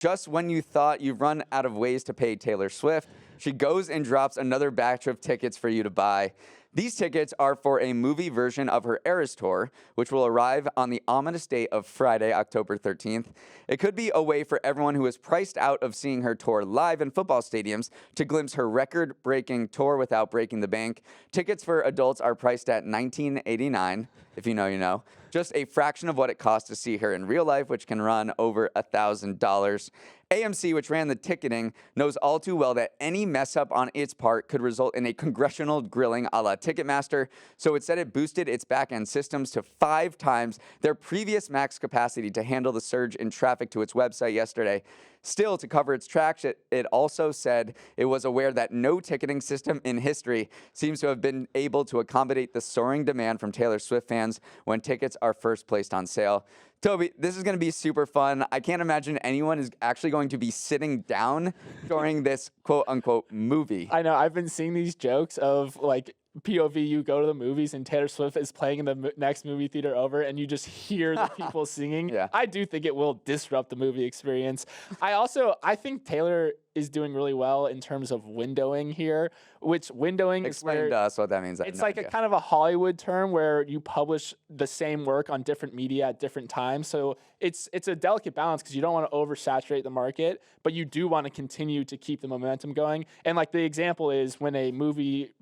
Just when you thought you've run out of ways to pay Taylor Swift, she goes and drops another batch of tickets for you to buy. These tickets are for a movie version of her Eras Tour, which will arrive on the ominous date of Friday, October 13th. It could be a way for everyone who is priced out of seeing her tour live in football stadiums to glimpse her record-breaking tour without breaking the bank. Tickets for adults are priced at $19.89, if you know, you know. Just a fraction of what it costs to see her in real life, which can run over $1,000. AMC, which ran the ticketing, knows all too well that any mess up on its part could result in a congressional grilling a la Ticketmaster, so it said it boosted its back-end systems to 5 times their previous max capacity to handle the surge in traffic to its website yesterday. Still, to cover its tracks, it also said it was aware that no ticketing system in history seems to have been able to accommodate the soaring demand from Taylor Swift fans when tickets are first placed on sale. Toby, this is going to be super fun. I can't imagine anyone is actually going to be sitting down during this quote-unquote movie. I know. I've been seeing these jokes of, like, POV, you go to the movies and Taylor Swift is playing in the next movie theater over and you just hear the people singing. Yeah. I do think it will disrupt the movie experience. I think Taylor is doing really well in terms of windowing here, which windowing Explain to us what that means. It's like a kind of a Hollywood term where you publish the same work on different media at different times. So it's a delicate balance because you don't want to oversaturate the market, but you do want to continue to keep the momentum going. And like the example is when a movie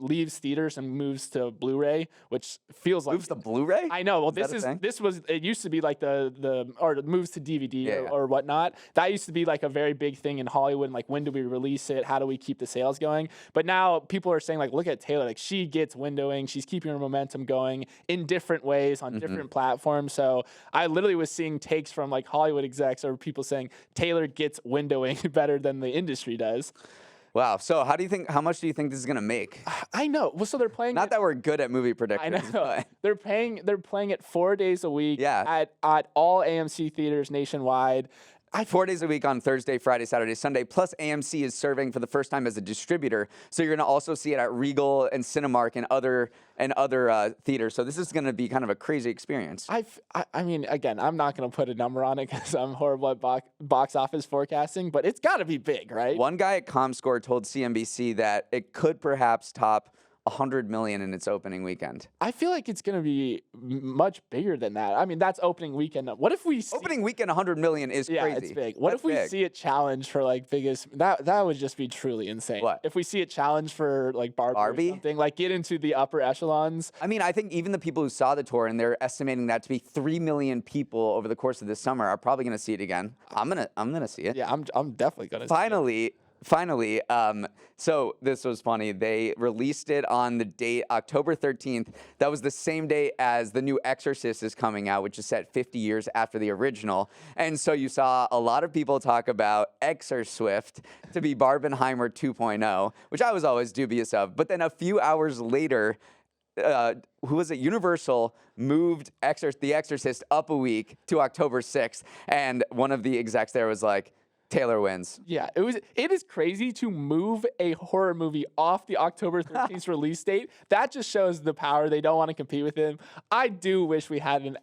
leaves theaters and moves to Blu-ray, which feels like moves to Blu-ray. I know. Well, it used to be like or it moves to DVD or whatnot. That used to be like a very big thing in Hollywood. And like, when do we release it? How do we keep the sales going? But now people are saying like, look at Taylor. Like, she gets windowing. She's keeping her momentum going in different ways on different platforms. So I literally was seeing takes from like Hollywood execs or people saying Taylor gets windowing better than the industry does. Wow. So how much do you think this is going to make? I know. Well, so they're playing. Not that we're good at movie predictions. I know. But They're playing it 4 days a week at all AMC theaters nationwide. 4 days a week on Thursday, Friday, Saturday, Sunday. Plus, AMC is serving for the first time as a distributor, so you're going to also see it at Regal and Cinemark and other theaters. So this is going to be kind of a crazy experience. I mean, again, I'm not going to put a number on it because I'm horrible at box office forecasting, but it's got to be big, right? One guy at ComScore told CNBC that it could perhaps top $100 million in its opening weekend. I feel like it's going to be much bigger than that. I mean, that's opening weekend. What if we opening weekend $100 million is crazy. Yeah, it's big. What if we see it challenge for like biggest? That would just be truly insane. What if we see it challenge for like Barbie? Or something, like get into the upper echelons? I mean, I think even the people who saw the tour and they're estimating that to be 3 million people over the course of this summer are probably going to see it again. I'm gonna see it. Yeah, I'm definitely gonna. Finally, so this was funny. They released it on the date October 13th. That was the same day as the new Exorcist is coming out, which is set 50 years after the original. And so you saw a lot of people talk about Swift to be Barbenheimer 2.0, which I was always dubious of. But then a few hours later, who was it? Universal moved The Exorcist up a week to October 6th. And one of the execs there was like, Taylor wins. Yeah, it is crazy to move a horror movie off the October 13th release date. That just shows the power. They don't want to compete with him. I do wish we had an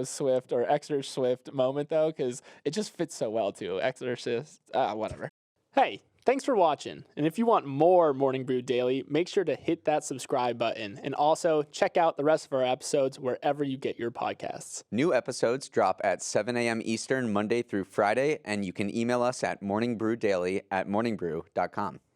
Swift or Exor Swift moment, though, because it just fits so well, too. Exorcist, whatever. Hey, thanks for watching. And if you want more Morning Brew Daily, make sure to hit that subscribe button. And also check out the rest of our episodes wherever you get your podcasts. New episodes drop at 7 a.m. Eastern, Monday through Friday, and you can email us at morningbrewdaily@morningbrew.com.